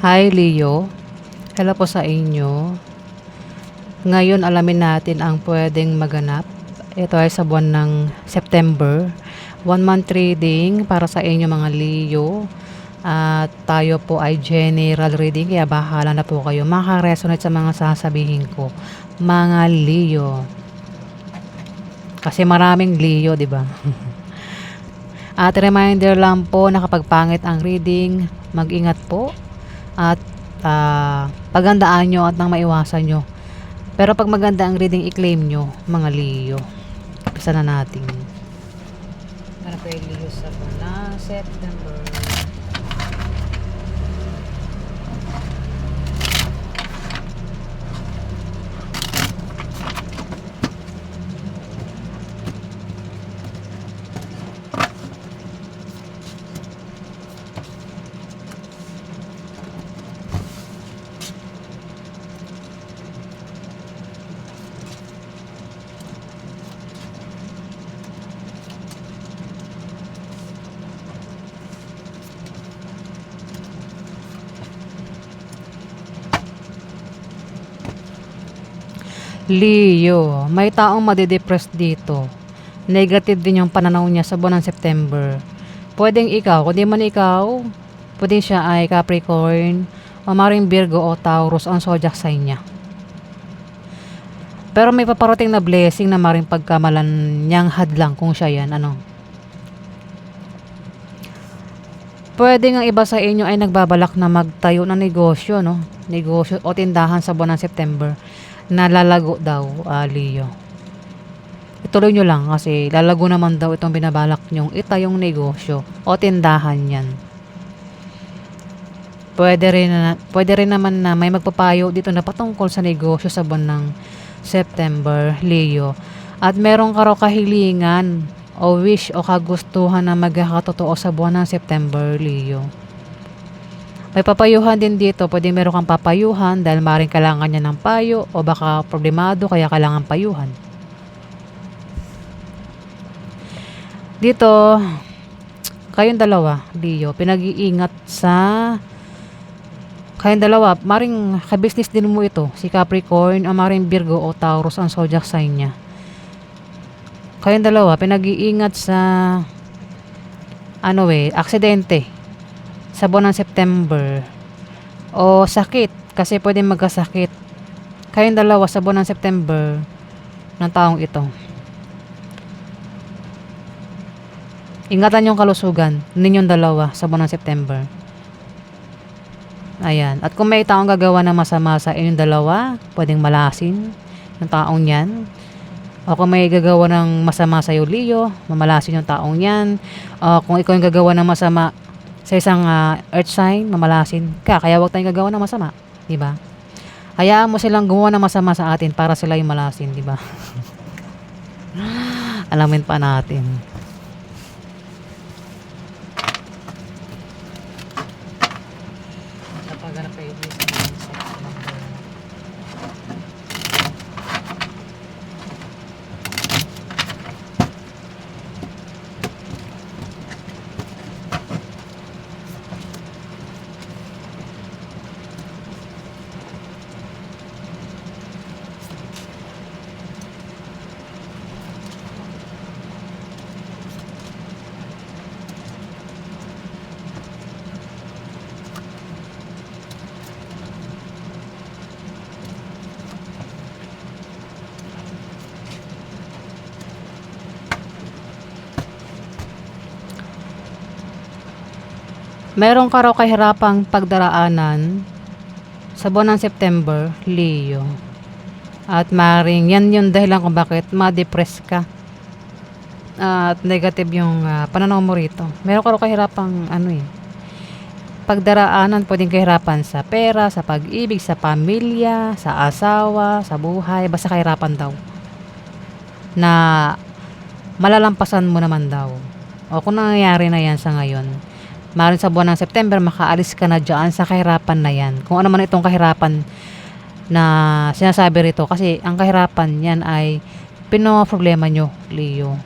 Hi Leo, hello po sa inyo. Ngayon alamin natin ang pwedeng maganap. Ito ay sa buwan ng September. 1 month reading para sa inyo mga Leo. At tayo po ay general reading kaya bahala na po kayo makaresonate sa mga sasabihin ko. Mga Leo. Kasi maraming Leo, di ba? At reminder lang po na kapag pangit ang reading, mag-ingat po. At paghandaan nyo at nang maiwasan nyo. Pero pag maganda ang reading, i-claim nyo, mga Leo. Umpisa na natin. Ano pa yung Leo sa buwan na September? Leo, may taong madidepress dito. Negative din yung pananaw niya sa buwan ng September. Pwedeng ikaw, kundi man ikaw, pwedeng siya ay Capricorn, o maring Virgo o Taurus ang zodiac sign niya. Pero may paparating na blessing na maring pagkamalan niyang hadlang kung siya yan, Pwede nga iba sa inyo ay nagbabalak na magtayo ng negosyo, Negosyo o tindahan sa buwan ng September na lalago daw, Leo. Ituloy nyo lang kasi lalago naman daw itong binabalak nyong itayong negosyo o tindahan yan. Pwede rin naman na may magpapayo dito na patungkol sa negosyo sa buwan ng September, Leo. At meron ka raw kahilingan o wish o kagustuhan na magkakatotoo sa buwan ng September, Leo. May papayuhan din dito. Pwede meron kang papayuhan dahil maring kailangan niya ng payo o baka problemado kaya kailangan payuhan. Dito, kayong dalawa, Leo, pinag-iingat sa kayong dalawa. Maring ka-business din mo ito, si Capricorn o maring Virgo o Taurus ang zodiac sign niya. Kayong dalawa, pinag-iingat sa aksidente sa buwan ng September o sakit kasi pwede magkasakit kayong dalawa sa buwan ng September ng taong ito. Ingatan yung kalusugan ninyong dalawa sa buwan ng September. Ayan. At kung may taong gagawa ng masama sa inyong dalawa, pwedeng malasin ng taong yan. O kung may gagawa ng masama sa iyo, Leo, mamalasin yung taong yan. O kung ikaw yung gagawa ng masama sa isang earth sign, mamalasin ka. Kaya huwag tayong gagawa ng masama. Diba? Hayaan mo silang gumawa ng masama sa atin para sila yung malasin. Diba? Alamin pa natin. Napaganap kayo sa September. Meron ka raw kahirapang pagdaraanan sa buwan ng September, Leo. At maring yan yung dahilan kung bakit ma-depress ka. At negative yung pananaw mo rito. Meron ka raw kahirapang pagdaraanan, pwedeng kahirapan sa pera, sa pag-ibig, sa pamilya, sa asawa, sa buhay, basta kahirapan daw. Na malalampasan mo naman daw. O kung nangyayari na yan sa ngayon, maaaring sa buwan ng September, makaalis ka na dyan sa kahirapan na yan. Kung ano man itong kahirapan na sinasabi rito. Kasi ang kahirapan yan ay pinoproblema nyo, Leo.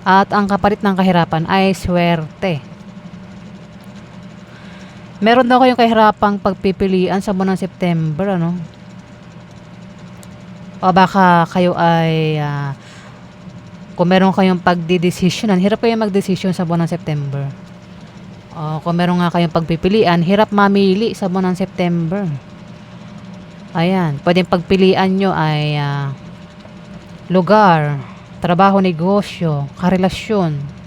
At ang kapalit ng kahirapan ay swerte. Meron daw kayong kahirapang pagpipilian sa buwan ng September, ano? O baka kayo ay, kung meron kayong pagdedesisyonan, hirap kayong magdesisyon sa buwan ng September. O kung meron nga kayong pagpipilian, hirap mamili sa buwan ng September. Ayan, pwedeng pagpilian nyo ay lugar, trabaho, negosyo, karelasyon.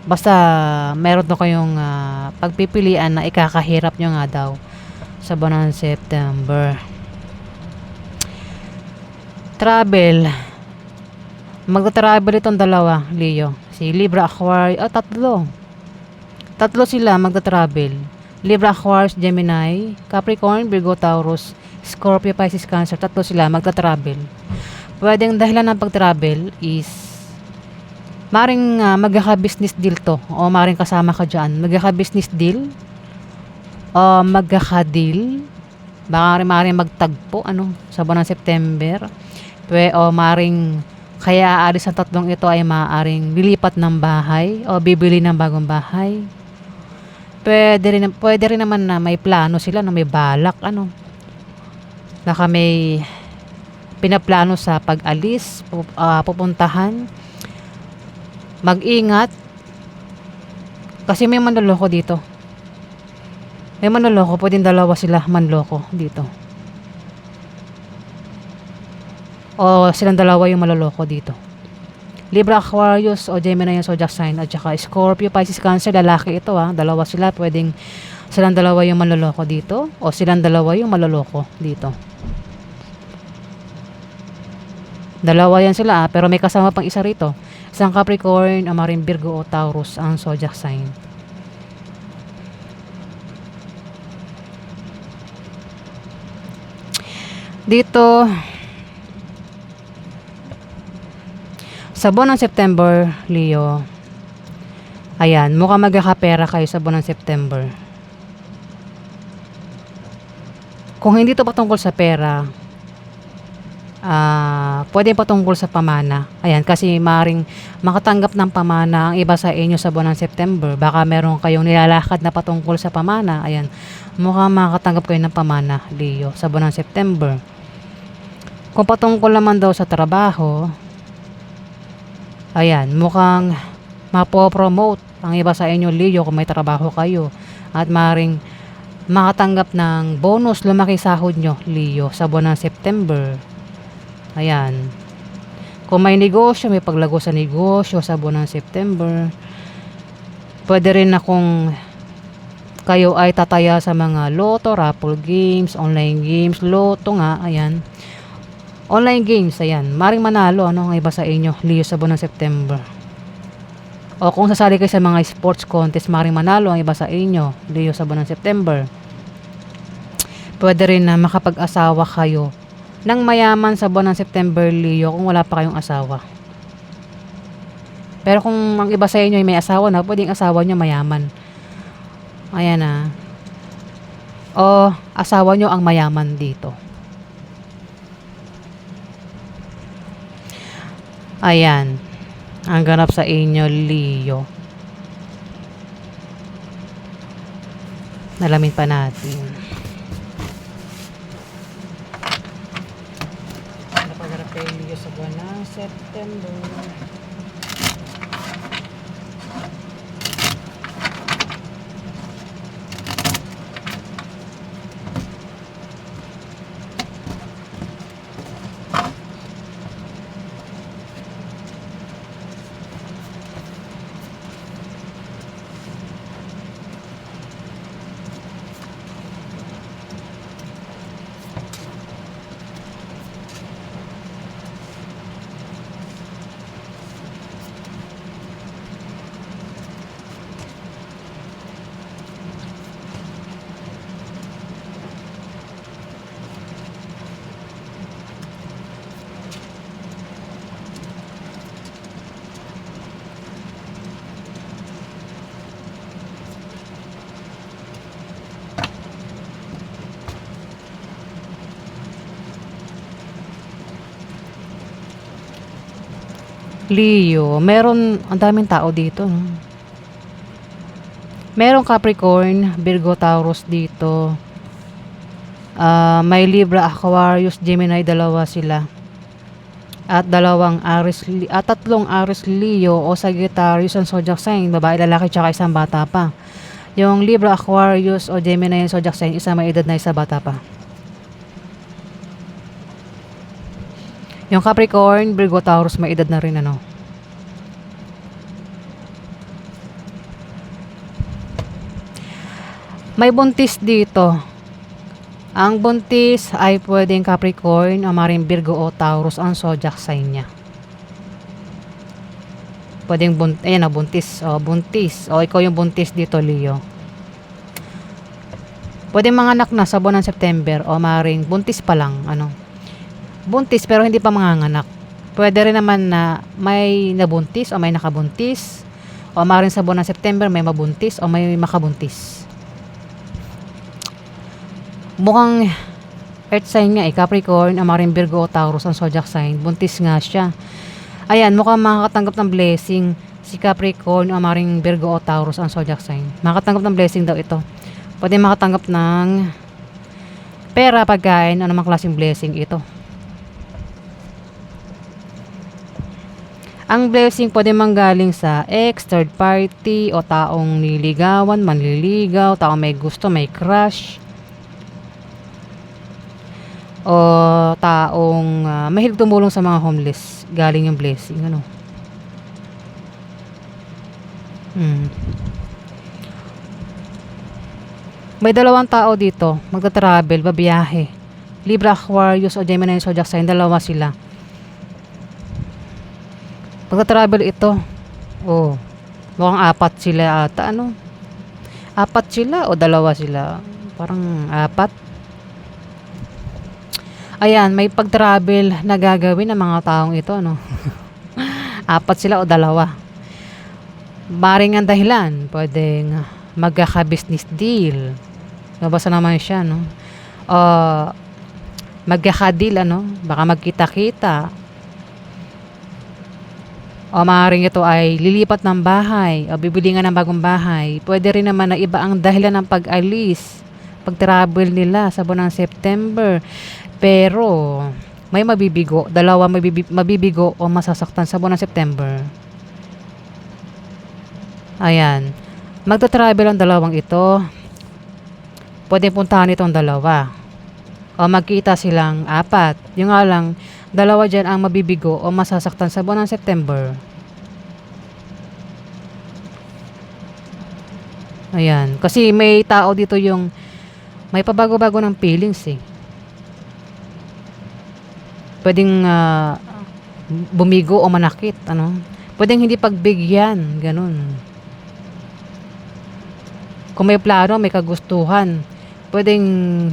Basta meron daw kayong pagpipilian na ikakahirap nyo nga daw sa buwan ng September. Travel. Magta-travel itong dalawa, Leo. Si Libra, Aquarius, tatlo. Tatlo sila magta-travel. Libra, Aquarius, Gemini, Capricorn, Virgo, Taurus, Scorpio, Pisces, Cancer. Tatlo sila magta-travel. Pwedeng dahilan ng pag-travel is maring magkaka-business deal to o maring kasama ka dyan. Magkaka-business deal o magkaka-deal. Baka maring magtagpo sa buwan ng September. O maring kaya aalis ang tatlong ito ay maaaring lilipat ng bahay o bibili ng bagong bahay. Pwede rin naman na may plano sila, may balak, baka may pinaplano sa pag-alis, pupuntahan. Mag-ingat kasi may manloloko dito. May manloloko, pwedeng dalawa sila manloko dito. O silang dalawa yung maloloko dito. Libra, Aquarius o Gemini yung zodiac sign at saka Scorpio, Pisces, Cancer, lalaki ito dalawa sila, pwedeng silang dalawa yung maloloko dito o silang dalawa yung maloloko dito. Dalawa yan sila pero may kasama pang isa rito. Isang Capricorn, maring Virgo o Taurus ang zodiac sign. Dito sa buwan ng September, Leo, ayan, mukhang magkakapera kayo sa buwan ng September. Kung hindi to patungkol sa pera, pwede patungkol sa pamana. Ayan, kasi maring makatanggap ng pamana ang iba sa inyo sa buwan ng September. Baka meron kayong nilalakad na patungkol sa pamana. Ayan, mukhang makatanggap kayo ng pamana, Leo, sa buwan ng September. Kung patungkol naman daw sa trabaho, ayan, mukhang mapopromote ang iba sa inyo, Leo, kung may trabaho kayo. At maring makatanggap ng bonus, lumaki sahod nyo, Leo, sa buwan ng September. Ayan. Kung may negosyo, may paglago sa negosyo sa buwan ng September. Pwede rin na kung kayo ay tataya sa mga loto, raffle games, online games, loto nga, ayan. Online games, ayan. Maring manalo, ang iba sa inyo, Leo, sa buwan ng September. O kung sasali kayo sa mga sports contest, maring manalo ang iba sa inyo, Leo, sa buwan ng September. Pwede rin na makapag-asawa kayo ng mayaman sa buwan ng September, Leo, kung wala pa kayong asawa. Pero kung ang iba sa inyo ay may asawa na, pwedeng asawa nyo mayaman. Ayan o asawa nyo ang mayaman dito. Ayan. Ang ganap sa inyo, Leo. Nalamin pa natin. Napagarap kayo, Leo, sa buwan ng September. Leo, ang daming tao dito, no? Merong Capricorn, Virgo, Taurus dito. May Libra, Aquarius, Gemini, dalawa sila. At tatlong Aries, Leo o Sagittarius ang zodiac sign, babae, lalaki, tsaka isang bata pa. Yung Libra, Aquarius o Gemini yung zodiac sign, isa may edad na, isa bata pa. Yung Capricorn, Virgo, Taurus may edad na rin, ano. May buntis dito. Ang buntis ay pwedeng Capricorn o maring Virgo o Taurus ang zodiac sign niya. Pwedeng ayan na, buntis. O, buntis. O, ikaw yung buntis dito, Leo. Pwedeng manganak na sa buwan ng September o maring buntis pa lang, ano. Buntis pero hindi pa manganganak. Pwede rin naman na may nabuntis o may nakabuntis. O maring sa buwan ng September may mabuntis o may makabuntis. Mukhang earth sign nga Capricorn, maring Virgo o Taurus ang zodiac sign. Buntis nga siya. Ayan, mukhang makakatanggap ng blessing si Capricorn, maring Virgo o Taurus ang zodiac sign. Makakatanggap ng blessing daw ito. Pwede makatanggap ng pera, pagkain, anumang klaseng blessing ito. Ang blessing pwede manggaling sa ex, third party, o taong niligawan, manliligaw, taong may gusto, may crush, o taong mahilig tumulong sa mga homeless. Galing yung blessing, ano. May dalawang tao dito, magta-travel, babiyahe. Libra, Aquarius o Gemini zodiac sign, dalawa sila. Magta-travel ito. Oh, mukhang apat sila ata, ano. Apat sila o dalawa sila? Parang apat. Ayan, may pag-travel na gagawin ng mga taong ito, no. Apat sila o dalawa. Maring ang dahilan, pwedeng magkaka-business deal. Nabasa naman siya, no. Magkaka-deal, ano. Baka magkita-kita. O maaaring ito ay lilipat ng bahay o bibili nga ng bagong bahay. Pwede rin naman na iba ang dahilan ng pag-alis, pag-travel nila sa buwan ng September. Pero may mabibigo, dalawa mabibigo o masasaktan sa buwan ng September. Ayan. Magta-travel ang dalawang ito. Pwede puntahan itong dalawa. O magkita silang apat. Yung nga lang, dalawa dyan ang mabibigo o masasaktan sa buwan ng September. Ayan. Kasi may tao dito yung may pabago-bago ng feelings eh. Pwedeng bumigo o manakit, ano. Pwedeng hindi pagbigyan, ganun. Kung may plano, may kagustuhan, pwedeng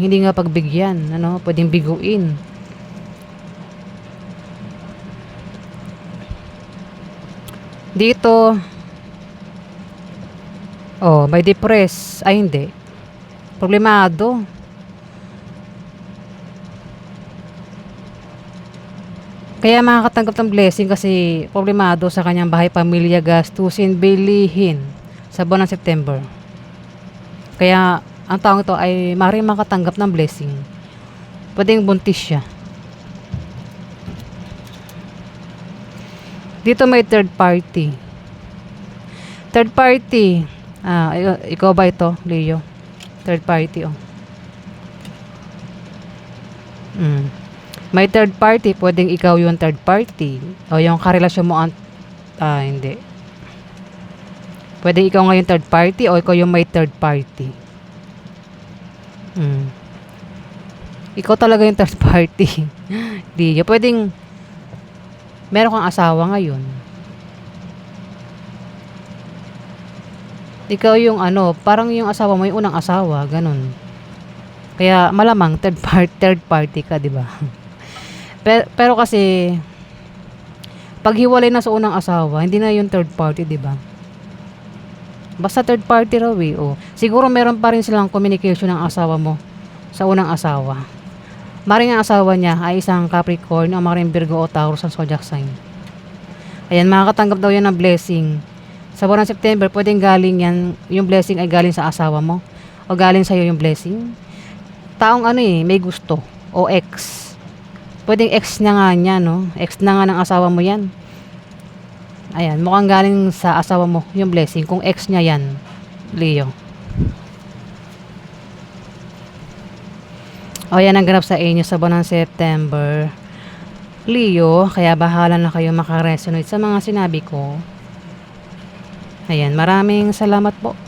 hindi nga pagbigyan, ano, pwedeng biguin. Dito, may depress, ay hindi. Problemado. Kaya makakatanggap ng blessing kasi problemado sa kanyang bahay, pamilya, gastusin, bilihin sa buwan ng September. Kaya ang taong ito ay maaaring makatanggap ng blessing. Pwedeng buntis siya. Dito may third party. Third party. Ikaw ba ito, Leo? Third party, May third party, pwedeng ikaw yung third party. O yung karelasyon mo hindi. Pwedeng ikaw nga yung third party o ikaw yung may third party. Ikaw talaga yung third party. Di, pwedeng meron kang asawa ngayon. Ikaw yung parang yung asawa mo yung unang asawa, ganun. Kaya malamang third party ka, di ba? Pero kasi pag hiwalay na sa unang asawa, hindi na yung third party, di ba? Basta third party raw eh. Siguro meron pa rin silang communication ng asawa mo sa unang asawa. Maring ang asawa niya ay isang Capricorn o maring Virgo o Taurus ang zodiac sign. Ayan, makakatanggap daw yan ng blessing Sa buwan ng September, pwedeng galing yan, yung blessing ay galing sa asawa mo. O galing sa'yo yung blessing. Taong ano may gusto. O ex. Pwedeng ex niya nga niya, no? Ex na nga ng asawa mo yan. Ayan, mukhang galing sa asawa mo yung blessing. Kung ex niya yan, Leo. O yan ang ganap sa inyo sa buwan ng September. Leo, kaya bahala na kayo makaresonate sa mga sinabi ko. Ayan, maraming salamat po.